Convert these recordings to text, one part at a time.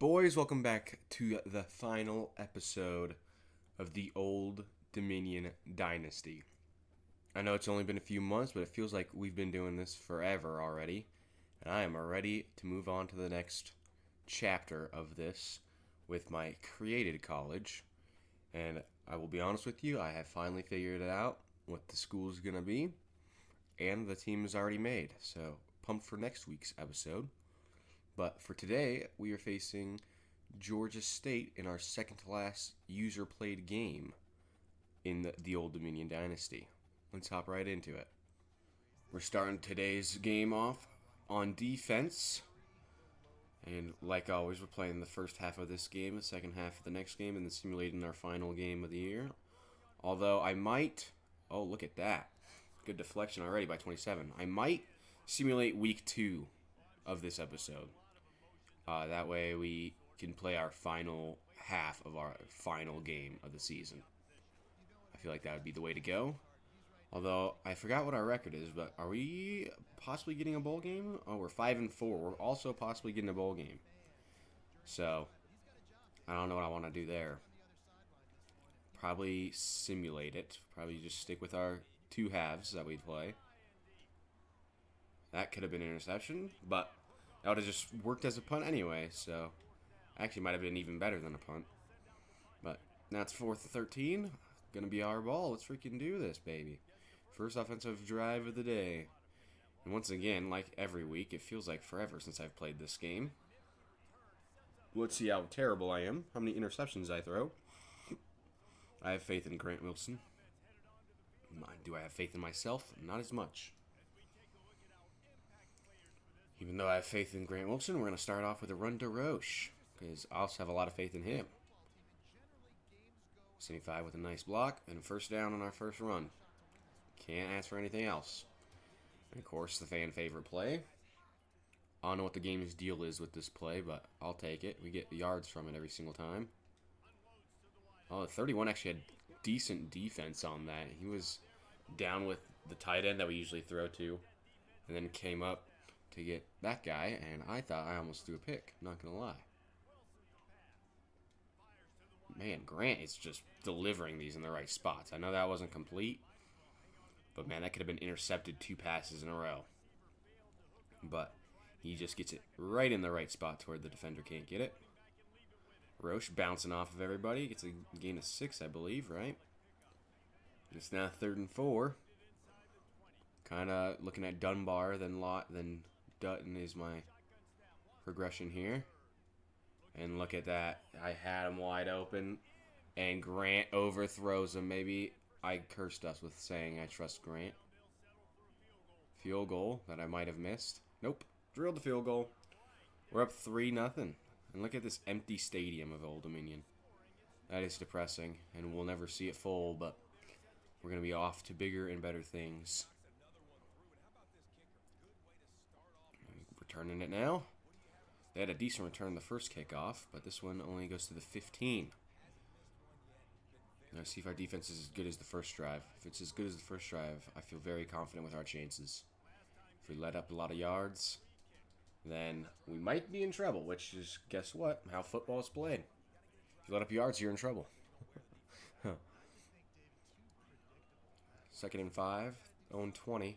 Boys, welcome back to the final episode of the Old Dominion Dynasty. I know it's only been a few months, but it feels like we've been doing this forever already. And I am ready to move on to the next chapter of this with my created college. And I will be honest with you, I have finally figured it out what the school is going to be. And the team is already made. So pumped for next week's episode. But for today, we are facing Georgia State in our second to last user played game in the Old Dominion Dynasty. Let's hop right into it. We're starting today's game off on defense. And like always, we're playing the first half of this game, the second half of the next game, and then simulating our final game of the year. Although I might... Oh, look at that. Good deflection already by 27. I might simulate week 2 of this episode. That way we can play our final half of our final game of the season. I feel like that would be the way to go. Although, I forgot what our record is, but are we possibly getting a bowl game? Oh, we're 5-4. We're also possibly getting a bowl game. So, I don't know what I want to do there. Probably simulate it. Probably just stick with our two halves that we play. That could have been an interception, but that would have just worked as a punt anyway, so actually might have been even better than a punt. But now it's 4th and 13. Gonna be our ball. Let's freaking do this, baby. First offensive drive of the day. And once again, like every week, it feels like forever since I've played this game. Let's see how terrible I am, how many interceptions I throw. I have faith in Grant Wilson. Do I have faith in myself? Not as much. Even though I have faith in Grant Wilson, we're going to start off with a run to Roche, because I also have a lot of faith in him. 75 with a nice block, and a first down on our first run. Can't ask for anything else. And of course, the fan favorite play. I don't know what the game's deal is with this play, but I'll take it. We get yards from it every single time. Oh, 31 actually had decent defense on that. He was down with the tight end that we usually throw to, and then came up to get that guy, and I thought I almost threw a pick. Not going to lie. Man, Grant is just delivering these in the right spots. I know that wasn't complete, but man, that could have been intercepted 2 passes in a row. But he just gets it right in the right spot to where the defender can't get it. Roche bouncing off of everybody. Gets a gain of 6, I believe, right? It's now 3rd and 4. Kind of looking at Dunbar, then Dutton is my progression here. And look at that. I had him wide open. And Grant overthrows him. Maybe I cursed us with saying I trust Grant. Field goal that I might have missed. Nope. Drilled the field goal. We're up 3-0. And look at this empty stadium of Old Dominion. That is depressing. And we'll never see it full, but we're going to be off to bigger and better things. Returning it now. They had a decent return the first kickoff, but this one only goes to the 15. Now see if our defense is as good as the first drive. If it's as good as the first drive, I feel very confident with our chances. If we let up a lot of yards, then we might be in trouble, which is, guess what, how football is played. If you let up yards, you're in trouble. 2nd and 5, 0-20.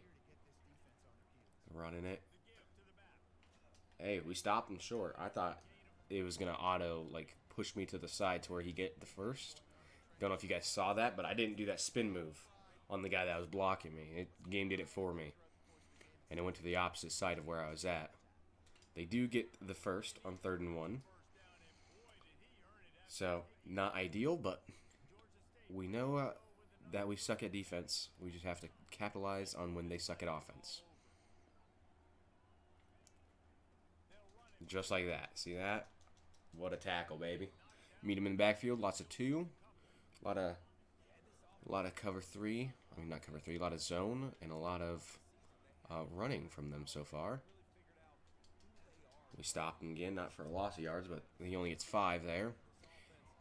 Running it. Hey, we stopped him short. I thought it was going to auto, push me to the side to where he get the first. Don't know if you guys saw that, but I didn't do that spin move on the guy that was blocking me. The game did it for me. And it went to the opposite side of where I was at. They do get the first on 3rd and 1. So, not ideal, but we know that we suck at defense. We just have to capitalize on when they suck at offense. Just like that. See that? What a tackle, baby. Meet him in the backfield. Lots of 2. A lot of cover 3. I mean, not cover 3. A lot of zone and a lot of running from them so far. We stopped him again, not for a loss of yards, but he only gets 5 there.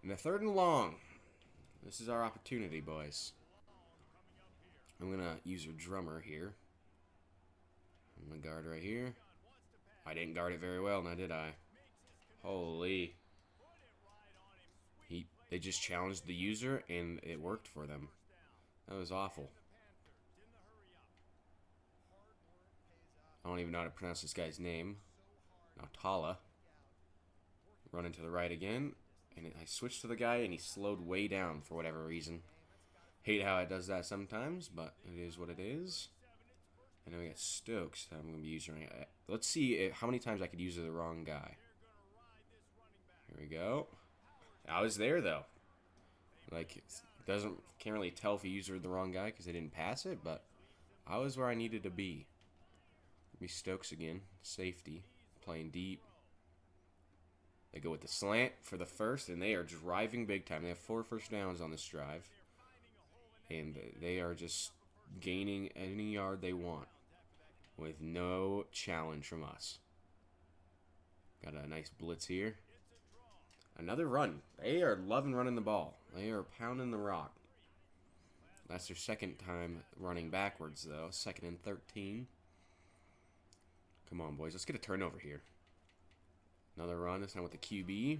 And the 3rd and long. This is our opportunity, boys. I'm going to use a drummer here. I'm going to guard right here. I didn't guard it very well, now did I? Holy. They just challenged the user, and it worked for them. That was awful. I don't even know how to pronounce this guy's name. Now Tala. Running to the right again. And I switched to the guy, and he slowed way down for whatever reason. Hate how it does that sometimes, but it is what it is. And then we got Stokes that I'm going to be using. Let's see how many times I could use the wrong guy. Here we go. I was there, though. Like, can't really tell if he used the wrong guy because they didn't pass it, but I was where I needed to be. Be Stokes again. Safety. Playing deep. They go with the slant for the first, and they are driving big time. They have 4 first downs on this drive. And they are just gaining any yard they want with no challenge from us. Got a nice blitz here. Another run. They are loving running the ball. They are pounding the rock. That's their second time running backwards, though. 2nd and 13. Come on, boys. Let's get a turnover here. Another run. This time with the QB.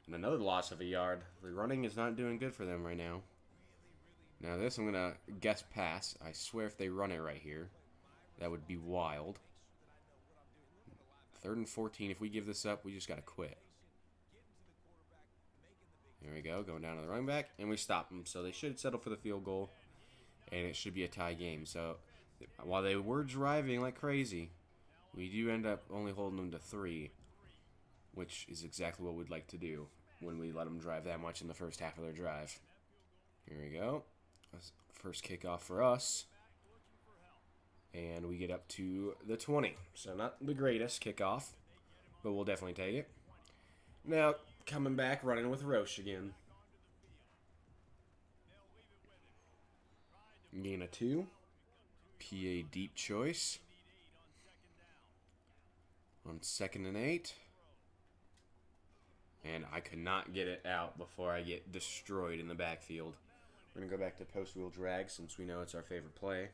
And another loss of a yard. The running is not doing good for them right now. Now this, I'm going to guess pass. I swear if they run it right here, that would be wild. 3rd and 14. If we give this up, we just got to quit. There we go. Going down to the running back. And we stop them. So they should settle for the field goal. And it should be a tie game. So while they were driving like crazy, we do end up only holding them to 3. Which is exactly what we'd like to do when we let them drive that much in the first half of their drive. Here we go. First kickoff for us. And we get up to the 20. So not the greatest kickoff, but we'll definitely take it. Now, coming back, running with Roche again. Gain of 2. PA deep choice. On 2nd and 8. And I could not get it out before I get destroyed in the backfield. We're going to go back to post-wheel drag since we know it's our favorite play.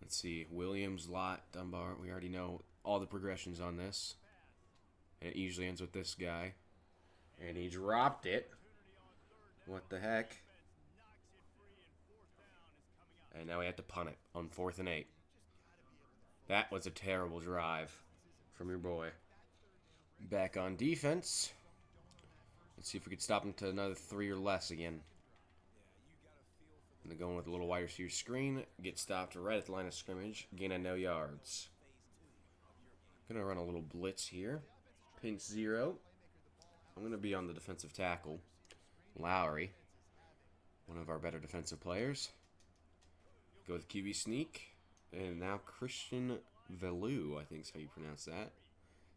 Let's see. Williams, Lott, Dunbar. We already know all the progressions on this. And it usually ends with this guy. And he dropped it. What the heck? And now we have to punt it on 4th and 8. That was a terrible drive from your boy. Back on defense. Let's see if we could stop him to another 3 or less again. And then going with a little wide receiver screen. Get stopped right at the line of scrimmage. Gain of no yards. Going to run a little blitz here. Pinch 0. I'm going to be on the defensive tackle. Lowry. One of our better defensive players. Go with QB sneak. And now Christian Velu, I think is how you pronounce that.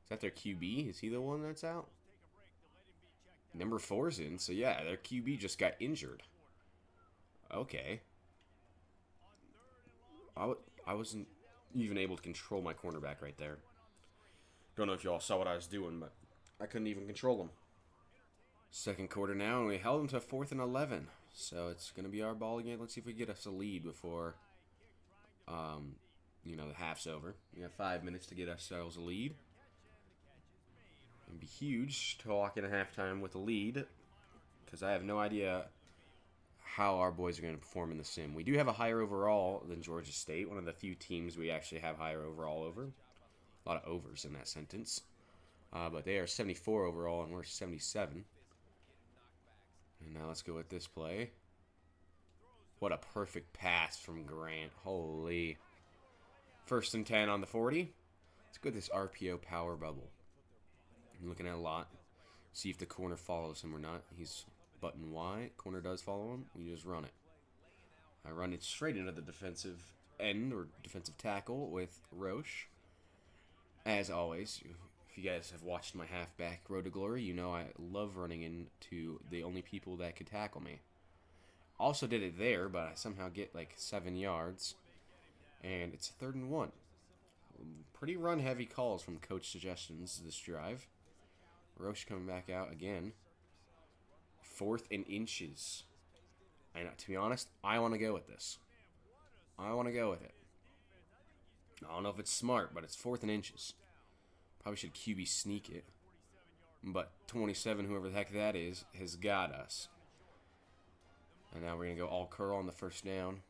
Is that their QB? Is he the one that's out? Number 4's in, so yeah, their QB just got injured. Okay. I wasn't even able to control my cornerback right there. Don't know if y'all saw what I was doing, but I couldn't even control him. Second quarter now, and we held him to 4th and 11. So it's going to be our ball again. Let's see if we get us a lead before... the half's over. We have 5 minutes to get ourselves a lead. It'd be huge to walk in at halftime with a lead, because I have no idea how our boys are going to perform in the sim. We do have a higher overall than Georgia State, one of the few teams we actually have higher overall over. A lot of overs in that sentence. But they are 74 overall, and we're 77. And now let's go with this play. What a perfect pass from Grant. Holy. 1st and 10 on the 40. Let's go with this RPO power bubble. I'm looking at a lot. See if the corner follows him or not. He's button Y. Corner does follow him. We just run it. I run it straight into the defensive end or defensive tackle with Roche. As always, if you guys have watched my halfback Road to Glory, you know I love running into the only people that could tackle me. Also did it there, but I somehow get like 7 yards. And it's 3rd and 1. Pretty run-heavy calls from Coach Suggestions this drive. Roche coming back out again. 4th and inches. And to be honest, I want to go with this. I want to go with it. I don't know if it's smart, but it's 4th and inches. Probably should QB sneak it. But 27, whoever the heck that is, has got us. And now we're going to go all curl on the first down.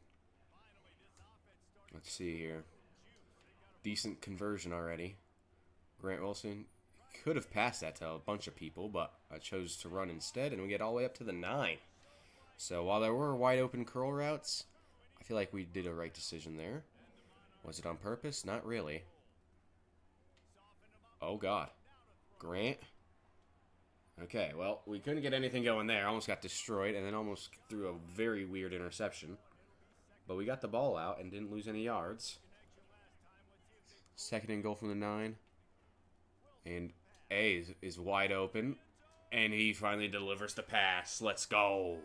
Let's see here. Decent conversion already. Grant Wilson could have passed that to a bunch of people, but I chose to run instead, and we get all the way up to the 9. So while there were wide open curl routes, I feel like we did a right decision there. Was it on purpose? Not really. Oh, God. Grant. Okay, well, we couldn't get anything going there. Almost got destroyed, and then almost threw a very weird interception. But we got the ball out and didn't lose any yards. Second and goal from the 9. And A is wide open. And he finally delivers the pass. Let's go.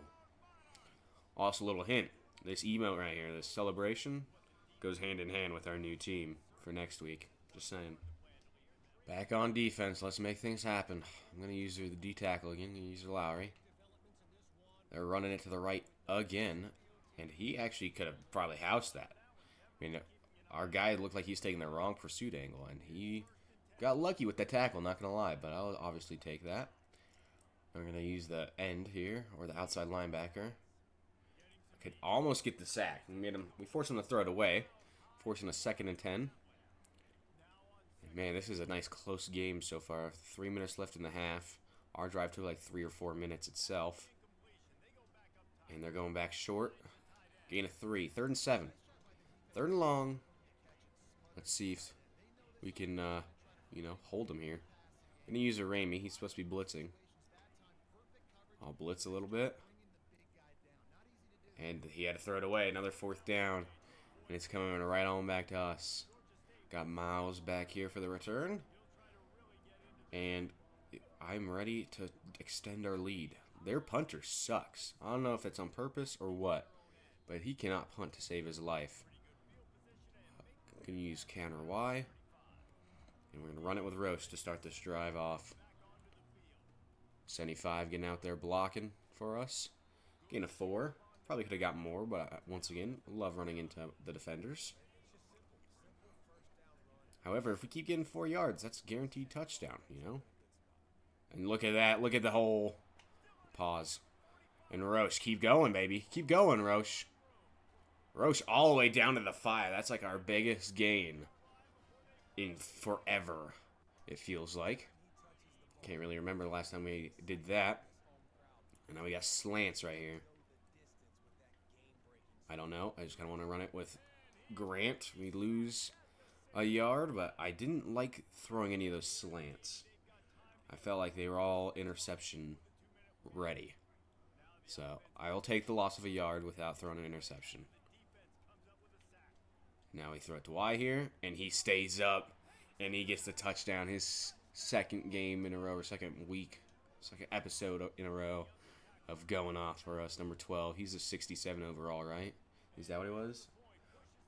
Also, a little hint. This emote right here, this celebration, goes hand in hand with our new team for next week. Just saying. Back on defense. Let's make things happen. I'm going to use the D-tackle again. I'm going to use Lowry. They're running it to the right again. And he actually could have probably housed that. I mean, our guy looked like he's taking the wrong pursuit angle. And he got lucky with the tackle, not going to lie. But I'll obviously take that. We're going to use the end here, or the outside linebacker. Could almost get the sack. We forced him to throw it away. Forcing a 2nd and 10. Man, this is a nice close game so far. 3 minutes left in the half. Our drive took like 3 or 4 minutes itself. And they're going back short. Gain of 3. 3rd and 7. 3rd and long. Let's see if we can, hold him here. I'm going to use a Ramey. He's supposed to be blitzing. I'll blitz a little bit. And he had to throw it away. Another 4th down. And it's coming right on back to us. Got Miles back here for the return. And I'm ready to extend our lead. Their punter sucks. I don't know if it's on purpose or what. But he cannot punt to save his life. I'm going to use counter Y. And we're going to run it with Roche to start this drive off. 75 getting out there blocking for us. Gain of 4. Probably could have got more, but once again, love running into the defenders. However, if we keep getting 4 yards, that's a guaranteed touchdown, you know? And look at that. Look at the whole pause. And Roche, keep going, baby. Keep going, Roche. Roche all the way down to the 5. That's like our biggest gain in forever, it feels like. Can't really remember the last time we did that. And now we got slants right here. I don't know. I just kind of want to run it with Grant. We lose a yard, but I didn't like throwing any of those slants. I felt like they were all interception ready. So I will take the loss of a yard without throwing an interception. Now we throw it to Y here, and he stays up, and he gets the touchdown. His second game in a row, or second episode in a row of going off for us. Number 12. He's a 67 overall, right? Is that what he was?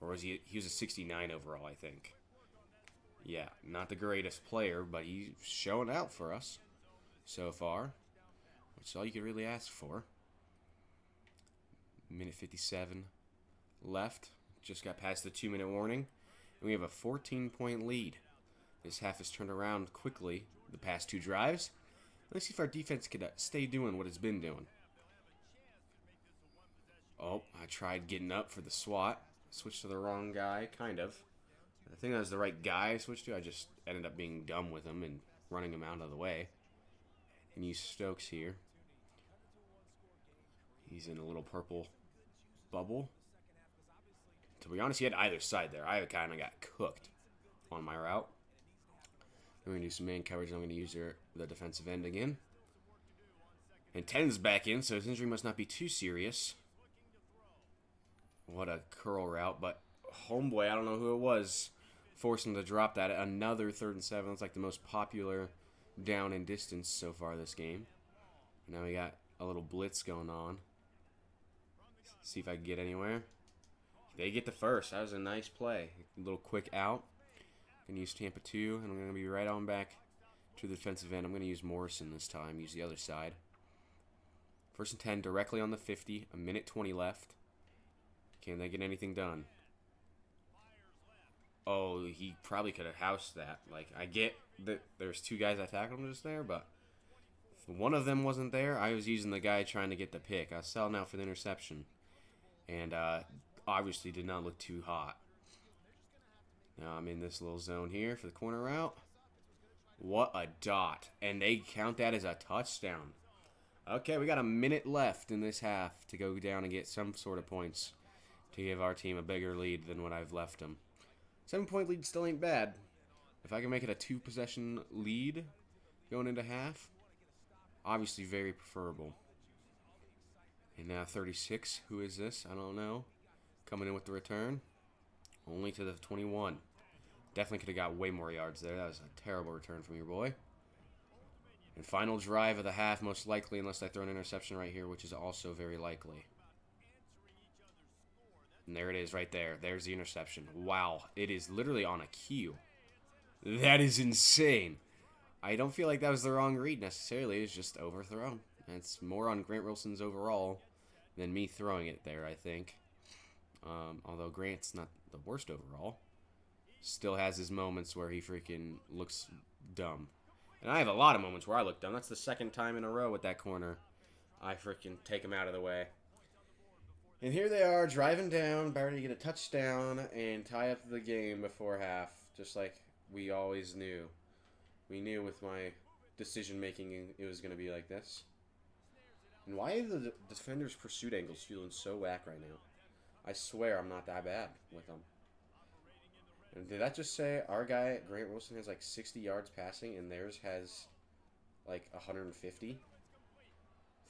Or was he was a 69 overall, I think. Yeah, not the greatest player, but he's showing out for us so far. Which is all you could really ask for. Minute 57 left. Just got past the 2-minute warning. And we have a 14-point lead. This half has turned around quickly the past 2 drives. Let's see if our defense could stay doing what it's been doing. Oh, I tried getting up for the SWAT. Switched to the wrong guy, kind of. I think that was the right guy I switched to. I just ended up being dumb with him and running him out of the way. And use Stokes here. He's in a little purple bubble. To be honest, he had either side there. I kind of got cooked on my route. I'm going to do some man coverage. I'm going to use the defensive end again. And 10's back in, so his injury must not be too serious. What a curl route, but homeboy, I don't know who it was, forced him to drop that. Another 3rd and 7. It's like the most popular down and distance so far this game. Now we got a little blitz going on. See if I can get anywhere. They get the first. That was a nice play. A little quick out. Going to use Tampa 2, and I'm going to be right on back to the defensive end. I'm going to use Morrison this time. Use the other side. 1st and 10 directly on the 50. A minute 20 left. Can they get anything done? Oh, he probably could have housed that. Like, I get that there's two guys that tackled him just there, but if one of them wasn't there, I was using the guy trying to get the pick. I was selling out for the interception. And obviously did not look too hot. Now I'm in this little zone here for the corner route. What a dot. And they count that as a touchdown. Okay, we got a minute left in this half to go down and get some sort of points to give our team a bigger lead than what I've left them. 7-point lead still ain't bad. If I can make it a 2-possession lead going into half, obviously very preferable. And now 36. Who is this? I don't know. Coming in with the return. Only to the 21. Definitely could have got way more yards there. That was a terrible return from your boy. And final drive of the half, most likely, unless I throw an interception right here, which is also very likely. And there it is right there. There's the interception. Wow. It is literally on a cue. That is insane. I don't feel like that was the wrong read necessarily. It's just overthrown. It's more on Grant Wilson's overall than me throwing it there, I think. Although Grant's not the worst overall. Still has his moments where he freaking looks dumb. And I have a lot of moments where I look dumb. That's the second time in a row with that corner. I freaking take him out of the way. And here they are, driving down, about to get a touchdown and tie up the game before half. Just like we always knew. We knew with my decision-making it was going to be like this. And why are the defenders' pursuit angles feeling so whack right now? I swear I'm not that bad with them. And did that just say our guy, Grant Wilson, has like 60 yards passing and theirs has like 150?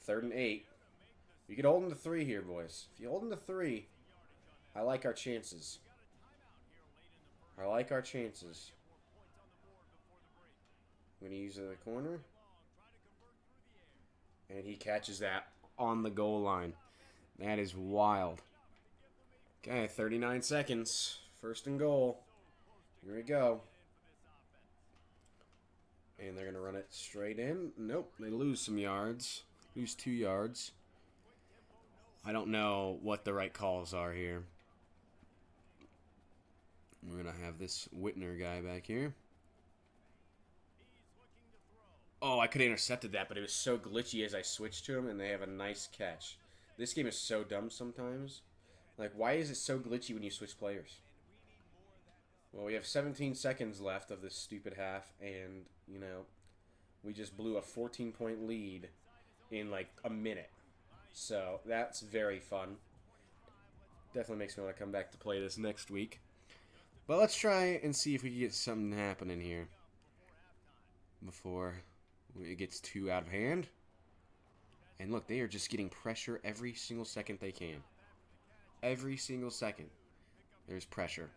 3rd and 8. You can hold them to 3 here, boys. If you hold them to 3, I like our chances. I like our chances. I'm going to use the corner. And he catches that on the goal line. That is wild. Okay, 39 seconds. 1st and goal. Here we go. And they're going to run it straight in. Nope, they lose some yards. Lose 2 yards. I don't know what the right calls are here. We're going to have this Whitner guy back here. Oh, I could have intercepted that, but it was so glitchy as I switched to him, and they have a nice catch. This game is so dumb sometimes. Like, why is it so glitchy when you switch players? Well, we have 17 seconds left of this stupid half, and, you know, we just blew a 14-point lead in, like, a minute. So, that's very fun. Definitely makes me want to come back to play this next week. But let's try and see if we can get something happening here before it gets too out of hand. And look, they are just getting pressure every single second they can. Every single second, there's pressure.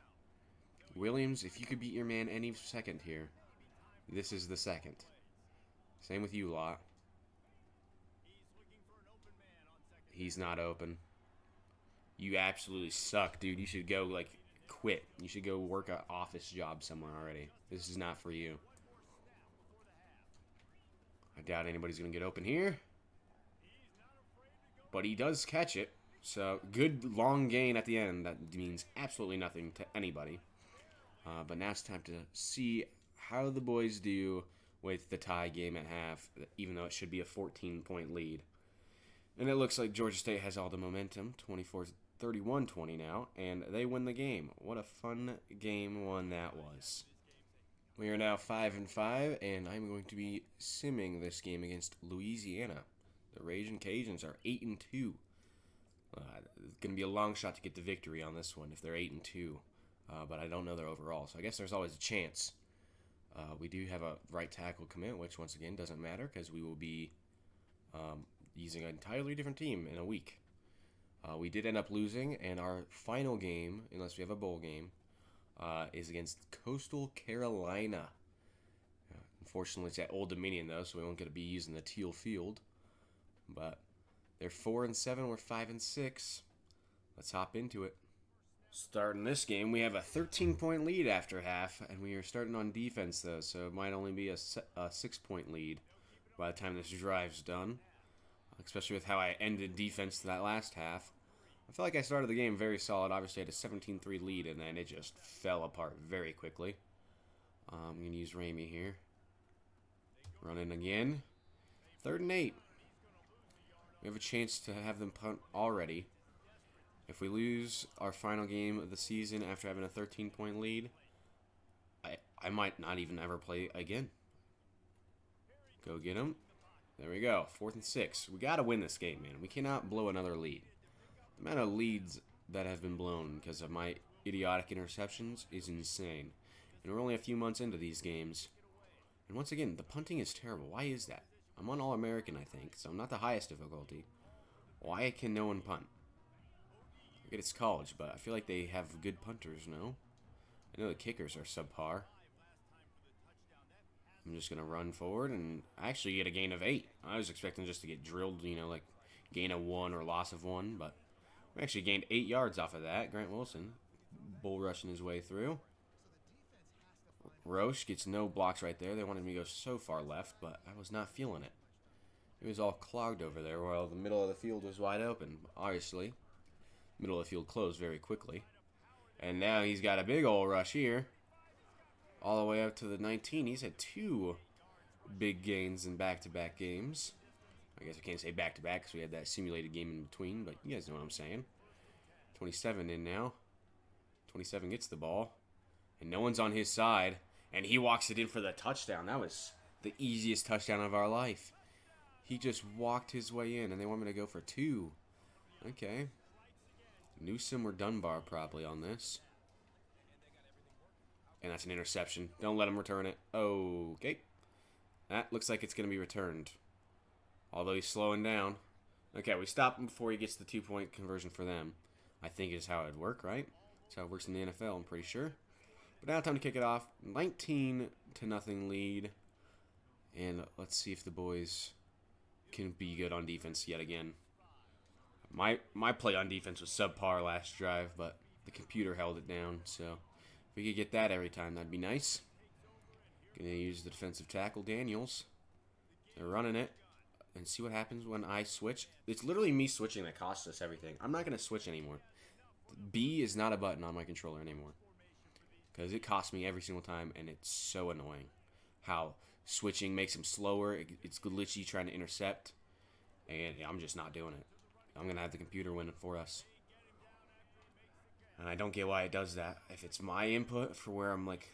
Williams, if you could beat your man any second here, this is the second. Same with you, Lot. He's not open. You absolutely suck, dude. You should go, like, quit. You should go work an office job somewhere already. This is not for you. I doubt anybody's going to get open here. But he does catch it. So, good long gain at the end. That means absolutely nothing to anybody. But now it's time to see how the boys do with the tie game at half, even though it should be a 14-point lead. And it looks like Georgia State has all the momentum, 31-20 now, and they win the game. What a fun game one that was. We are now 5-5, and I'm going to be simming this game against Louisiana. The Ragin' Cajuns are 8-2. It's going to be a long shot to get the victory on this one if they're 8-2, but I don't know their overall, so I guess there's always a chance. We do have a right tackle commit, which once again doesn't matter because we will be using an entirely different team in a week. We did end up losing, and our final game, unless we have a bowl game, is against Coastal Carolina. Unfortunately, it's at Old Dominion, though, so we won't get to be using the teal field. But they're 4-7, we're 5-6. Let's hop into it. Starting this game, we have a 13-point lead after half, and we are starting on defense, though, so it might only be a 6-point lead by the time this drive's done, especially with how I ended defense to that last half. I feel like I started the game very solid. Obviously, I had a 17-3 lead, and then it just fell apart very quickly. I'm going to use Ramey here. Running again. 3rd and 8. We have a chance to have them punt already. If we lose our final game of the season after having a 13-point lead, I might not even ever play again. Go get them. There we go. 4th and 6. We got to win this game, man. We cannot blow another lead. The amount of leads that have been blown because of my idiotic interceptions is insane. And we're only a few months into these games. And once again, the punting is terrible. Why is that? I'm on All-American, I think, so I'm not the highest difficulty. Why can no one punt? I get it's college, but I feel like they have good punters, no? I know the kickers are subpar. I'm just going to run forward and actually get a gain of 8. I was expecting just to get drilled, you know, like gain of 1 or loss of 1, but we actually gained 8 yards off of that. Grant Wilson bull rushing his way through. Roche gets no blocks right there. They wanted me to go so far left, but I was not feeling it. It was all clogged over there while the middle of the field was wide open. Obviously, middle of the field closed very quickly. And now he's got a big old rush here. All the way up to the 19. He's had 2 big gains in back-to-back games. I guess I can't say back-to-back because we had that simulated game in between, but you guys know what I'm saying. 27 in now. 27 gets the ball. And no one's on his side. And he walks it in for the touchdown. That was the easiest touchdown of our life. He just walked his way in, and they want me to go for 2. Okay. Newsom or Dunbar probably on this. And that's an interception. Don't let him return it. Okay. That looks like it's going to be returned. Although he's slowing down. Okay, we stop him before he gets the 2-point conversion for them. I think is how it would work, right? That's how it works in the NFL, I'm pretty sure. But now time to kick it off. 19-0 lead. And let's see if the boys can be good on defense yet again. My play on defense was subpar last drive, but the computer held it down. So if we could get that every time, that'd be nice. Gonna use the defensive tackle, Daniels. They're running it. And see what happens when I switch. It's literally me switching that costs us everything. I'm not going to switch anymore. B is not a button on my controller anymore. Because it costs me every single time, and it's so annoying. How switching makes him slower. It's glitchy trying to intercept. And I'm just not doing it. I'm going to have the computer win it for us. And I don't get why it does that. If it's my input for where I'm like,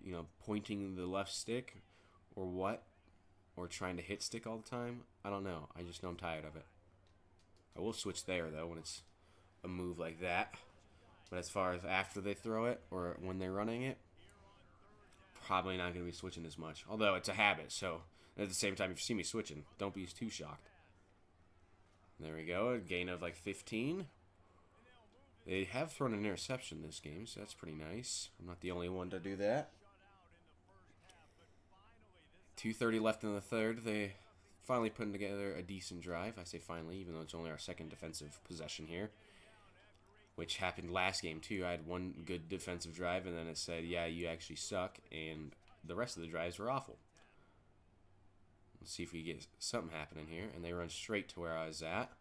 you know, pointing the left stick or what. Or trying to hit stick all the time. I don't know. I just know I'm tired of it. I will switch there, though, when it's a move like that. But as far as after they throw it or when they're running it, probably not going to be switching as much. Although it's a habit, so at the same time, if you see me switching, don't be too shocked. There we go. A gain of like 15. They have thrown an interception this game, so that's pretty nice. I'm not the only one to do that. 2:30 left in the third. They finally putting together a decent drive. I say finally, even though it's only our second defensive possession here. Which happened last game, too. I had one good defensive drive, and then it said, yeah, you actually suck, and the rest of the drives were awful. Let's see if we get something happening here. And they run straight to where I was at.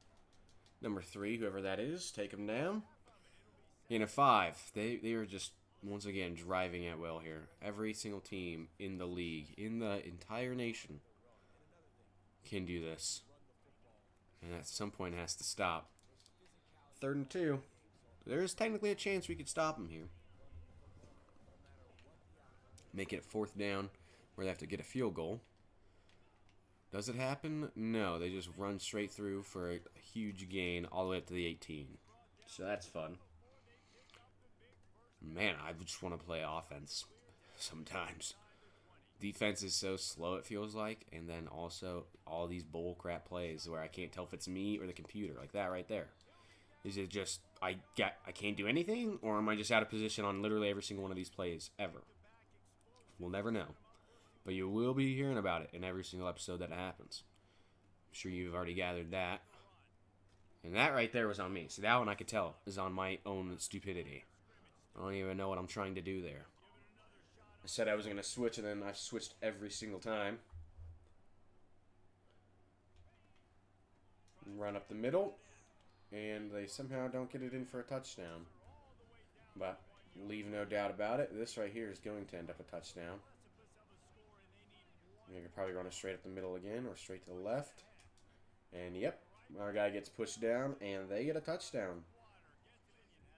Number 3, whoever that is, take them down. In a 5. They were just, once again, driving at will here. Every single team in the league, in the entire nation, can do this. And at some point it has to stop. 3rd and 2. There is technically a chance we could stop them here. Make it 4th down where they have to get a field goal. Does it happen? No, they just run straight through for a huge gain all the way up to the 18. So that's fun. Man, I just want to play offense sometimes. Defense is so slow, it feels like. And then also all these bull crap plays where I can't tell if it's me or the computer. Like that right there. Is it just I can't do anything? Or am I just out of position on literally every single one of these plays ever? We'll never know. But you will be hearing about it in every single episode that it happens. I'm sure you've already gathered that. And that right there was on me. See, that one I could tell is on my own stupidity. I don't even know what I'm trying to do there. I said I was going to switch, and then I've switched every single time. Run up the middle. and they somehow don't get it in for a touchdown. But leave no doubt about it, this right here is going to end up a touchdown. You could probably run it straight up the middle again or straight to the left. And yep, our guy gets pushed down and they get a touchdown.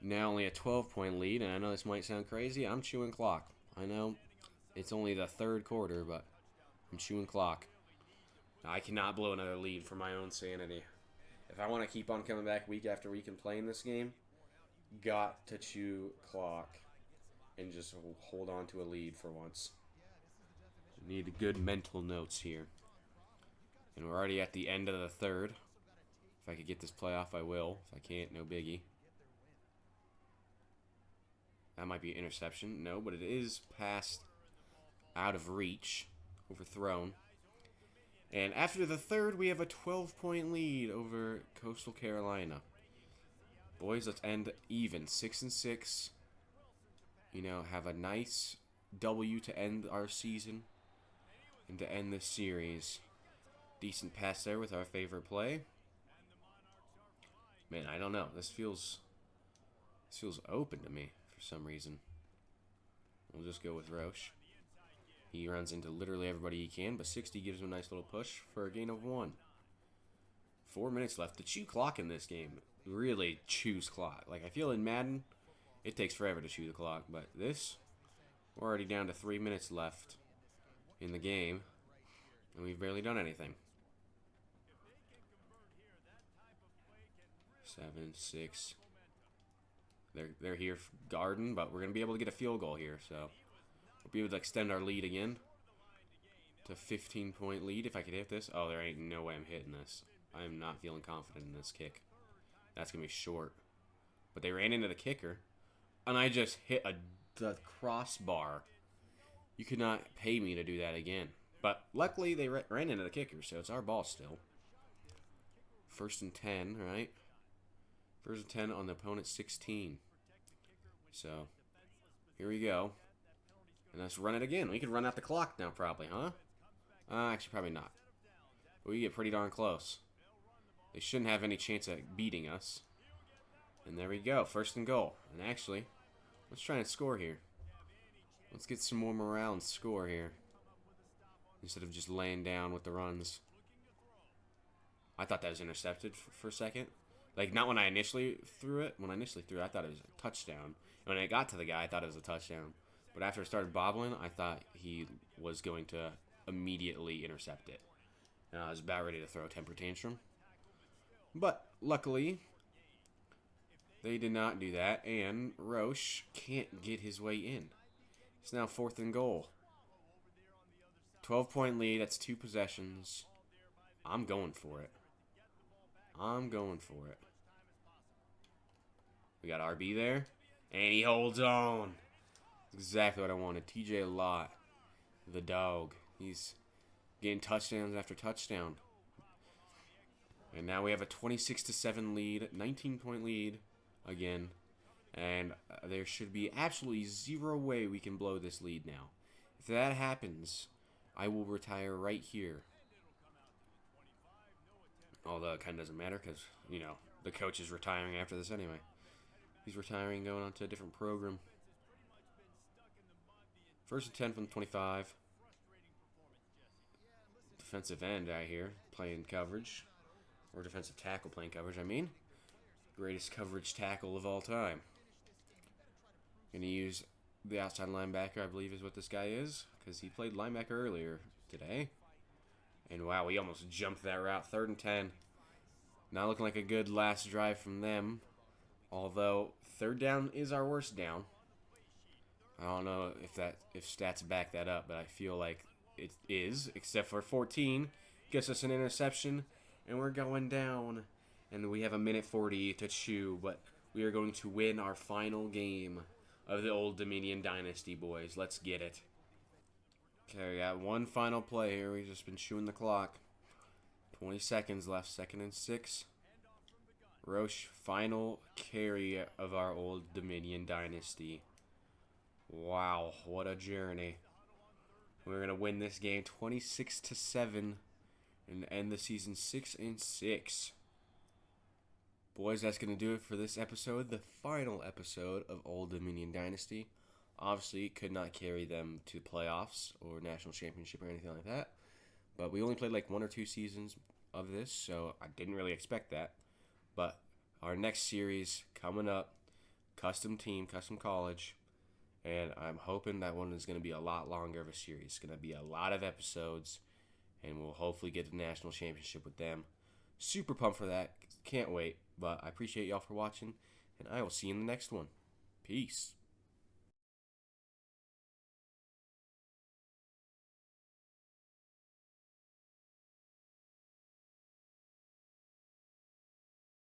Now only a 12-point lead, and I know this might sound crazy. I'm chewing clock. I know it's only the third quarter, but I'm chewing clock. I cannot blow another lead for my own sanity. If I want to keep on coming back week after week and playing this game, got to chew clock and just hold on to a lead for once. Need good mental notes here. And we're already at the end of the third. If I could get this playoff, I will. If I can't, no biggie. That might be an interception. No, but it is passed out of reach. Overthrown. And after the third, we have a 12-point lead over Coastal Carolina. Boys, let's end even. 6-6. You know, have a nice W to end our season. And to end this series. Decent pass there with our favorite play. Man, I don't know. This feels open to me for some reason. We'll just go with Roche. He runs into literally everybody he can, but 60 gives him a nice little push for a gain of 1. 4 minutes left. The chew clock in this game really chews clock. Like, I feel in Madden, it takes forever to chew the clock, but this, we're already down to 3 minutes left in the game, and we've barely done anything. 7, 6. They're here for Garden, but we're gonna be able to get a field goal here, so we'll be able to extend our lead again to 15-point lead if I could hit this. Oh, there ain't no way I'm hitting this. I am not feeling confident in this kick. That's gonna be short. But they ran into the kicker, and I just hit the crossbar. You could not pay me to do that again. But luckily, they ran into the kicker, so it's our ball still. 1st and 10, right? 1st and 10 on the opponent's 16. So, here we go. And let's run it again. We could run out the clock now, probably, huh? Actually, probably not. But we get pretty darn close. They shouldn't have any chance at beating us. And there we go. 1st and goal. And actually, let's try and score here. Let's get some more morale and score here. Instead of just laying down with the runs. I thought that was intercepted for a second. Like, not when I initially threw it. When I initially threw it, I thought it was a touchdown. And when it got to the guy, I thought it was a touchdown. But after it started bobbling, I thought he was going to immediately intercept it. And I was about ready to throw a temper tantrum. But, luckily, they did not do that. And Roche can't get his way in. It's now 4th and goal. 12-point lead. That's 2 possessions. I'm going for it. I'm going for it. We got RB there. And he holds on. Exactly what I wanted. TJ Lott. The dog. He's getting touchdowns after touchdown. And now we have a 26-7 lead. 19-point lead again. And there should be absolutely zero way we can blow this lead now. If that happens, I will retire right here. Although it kind of doesn't matter because, you know, the coach is retiring after this anyway. He's retiring, going on to a different program. 1st and 10 from 25. Defensive end out here playing coverage. Or defensive tackle playing coverage, I mean. Greatest coverage tackle of all time. Going to use the outside linebacker, I believe is what this guy is. Because he played linebacker earlier today. And wow, we almost jumped that route. 3rd and 10. Not looking like a good last drive from them. Although, 3rd down is our worst down. I don't know if stats back that up, but I feel like it is. Except for 14. Gets us an interception. And we're going down. And we have 1:40 to chew. But we are going to win our final game of the Old Dominion Dynasty, boys. Let's get it. Okay, we got one final play here. We've just been chewing the clock. 20 seconds left. 2nd and 6. Roche, final carry of our Old Dominion Dynasty. Wow, what a journey. We're going to win this game 26-7 and end the season 6-6. Boys, that's going to do it for this episode, the final episode of Old Dominion Dynasty. Obviously, could not carry them to playoffs or national championship or anything like that. But we only played like 1 or 2 seasons of this, so I didn't really expect that. But our next series coming up, custom team, custom college, and I'm hoping that one is going to be a lot longer of a series. It's going to be a lot of episodes, and we'll hopefully get the national championship with them. Super pumped for that. Can't wait. But I appreciate y'all for watching, and I will see you in the next one. Peace.